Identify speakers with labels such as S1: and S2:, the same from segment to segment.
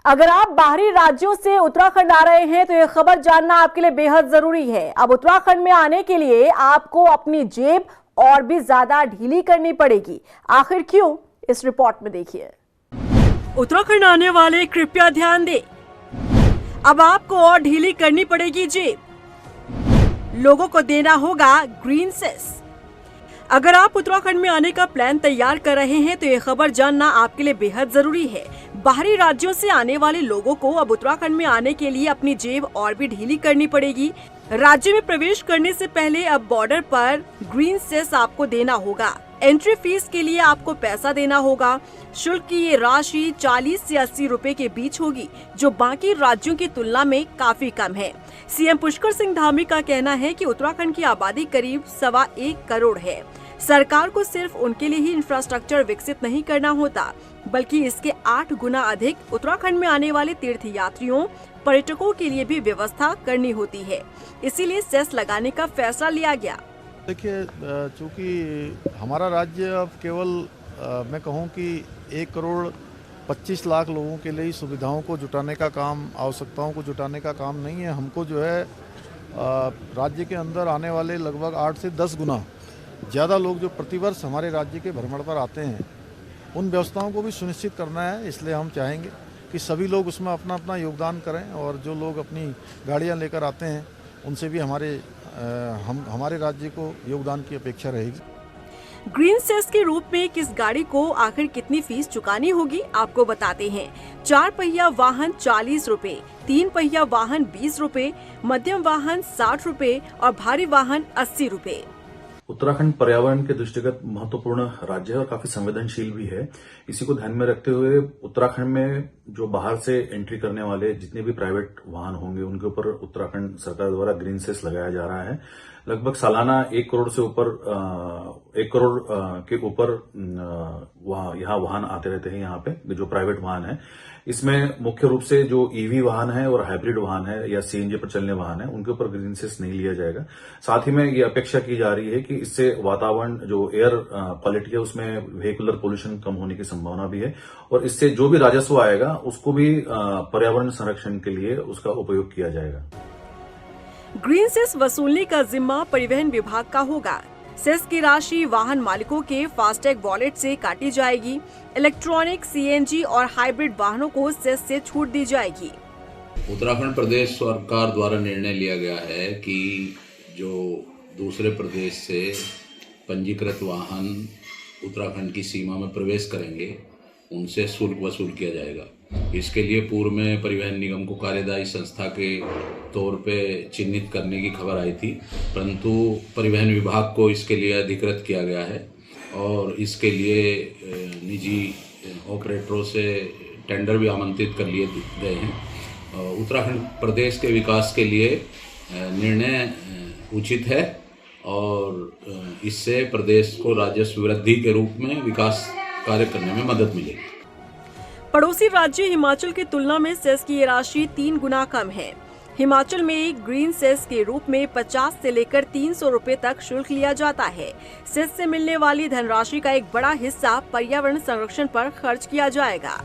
S1: अगर आप बाहरी राज्यों से उत्तराखंड आ रहे हैं तो यह खबर जानना आपके लिए बेहद जरूरी है। अब उत्तराखंड में आने के लिए आपको अपनी जेब और भी ज्यादा ढीली करनी पड़ेगी। आखिर क्यों, इस रिपोर्ट में देखिए। उत्तराखंड आने वाले कृपया ध्यान दें, अब आपको और ढीली करनी पड़ेगी जेब। लोगों को देना होगा ग्रीन सेस। अगर आप उत्तराखंड में आने का प्लान तैयार कर रहे हैं तो ये खबर जानना आपके लिए बेहद जरूरी है। बाहरी राज्यों से आने वाले लोगों को अब उत्तराखंड में आने के लिए अपनी जेब और भी ढीली करनी पड़ेगी। राज्य में प्रवेश करने से पहले अब बॉर्डर पर ग्रीन सेस आपको देना होगा। एंट्री फीस के लिए आपको पैसा देना होगा। शुल्क की ये राशि 40 से 80 रुपए के बीच होगी, जो बाकी राज्यों की तुलना में काफी कम है। सीएम पुष्कर सिंह धामी का कहना है कि उत्तराखंड की आबादी करीब 1.25 करोड़ है। सरकार को सिर्फ उनके लिए ही इंफ्रास्ट्रक्चर विकसित नहीं करना होता, बल्कि इसके 8 गुना अधिक उत्तराखंड में आने वाले तीर्थ यात्रियों, पर्यटकों के लिए भी व्यवस्था करनी होती है। इसीलिए सेस लगाने का फैसला लिया गया।
S2: देखिए, चूँकि हमारा राज्य अब केवल मैं कहूँ कि 1 करोड़ 25 लाख लोगों के लिए सुविधाओं को जुटाने का काम, आवश्यकताओं को जुटाने का काम नहीं है। हमको जो है राज्य के अंदर आने वाले लगभग 8 से 10 गुना ज़्यादा लोग जो प्रतिवर्ष हमारे राज्य के भ्रमण पर आते हैं, उन व्यवस्थाओं को भी सुनिश्चित करना है। इसलिए हम चाहेंगे कि सभी लोग उसमें अपना अपना योगदान करें, और जो लोग अपनी गाड़ियां लेकर आते हैं उनसे भी हमारे राज्य को योगदान की अपेक्षा रहेगी।
S1: ग्रीन सेस के रूप में किस गाड़ी को आखिर कितनी फीस चुकानी होगी, आपको बताते हैं। 4 पहिया वाहन 40 रुपए, 3 पहिया वाहन 20 रुपए, मध्यम वाहन 60 रुपए और भारी वाहन 80 रुपए।
S3: उत्तराखंड पर्यावरण के दृष्टिगत महत्वपूर्ण राज्य है और काफी संवेदनशील भी है। इसी को ध्यान में रखते हुए उत्तराखंड में जो बाहर से एंट्री करने वाले जितने भी प्राइवेट वाहन होंगे, उनके ऊपर उत्तराखंड सरकार द्वारा ग्रीन सेस लगाया जा रहा है। लगभग सालाना 1 करोड़ से ऊपर 1 करोड़ के ऊपर यहाँ वाहन आते रहते हैं। यहाँ पे जो प्राइवेट वाहन है, इसमें मुख्य रूप से जो ईवी वाहन है और हाइब्रिड वाहन है या सीएनजी पर चलने वाहन है, उनके ऊपर ग्रीन सेस नहीं लिया जाएगा। साथ ही में ये अपेक्षा की जा रही है कि इससे वातावरण, जो एयर क्वालिटी है, उसमें व्हीकुलर पोल्यूशन कम होने की संभावना भी है, और इससे जो भी राजस्व आएगा उसको भी पर्यावरण संरक्षण के लिए उसका उपयोग किया जाएगा।
S1: ग्रीन सेस वसूलने का जिम्मा परिवहन विभाग का होगा। सेस की राशि वाहन मालिकों के फास्टैग वॉलेट से काटी जाएगी। इलेक्ट्रॉनिक, सीएनजी और हाइब्रिड वाहनों को सेस से छूट दी जाएगी।
S4: उत्तराखंड प्रदेश सरकार द्वारा निर्णय लिया गया है कि जो दूसरे प्रदेश से पंजीकृत वाहन उत्तराखंड की सीमा में प्रवेश करेंगे, उनसे शुल्क वसूल किया जाएगा। इसके लिए पूर्व में परिवहन निगम को कार्यदायी संस्था के तौर पे चिन्हित करने की खबर आई थी, परंतु परिवहन विभाग को इसके लिए अधिकृत किया गया है और इसके लिए निजी ऑपरेटरों से टेंडर भी आमंत्रित कर लिए गए हैं। उत्तराखंड प्रदेश के विकास के लिए निर्णय उचित है और इससे प्रदेश को राजस्व वृद्धि के रूप में विकास कार्य करने में मदद मिलेगी।
S1: पड़ोसी राज्य हिमाचल की तुलना में सेस की ये राशि 3 गुना कम है। हिमाचल में ग्रीन सेस के रूप में 50 से लेकर 300 रुपए तक शुल्क लिया जाता है। सेस से मिलने वाली धनराशि का एक बड़ा हिस्सा पर्यावरण संरक्षण पर खर्च किया जाएगा।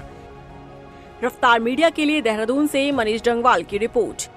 S1: रफ्तार मीडिया के लिए देहरादून से मनीष डंगवाल की रिपोर्ट।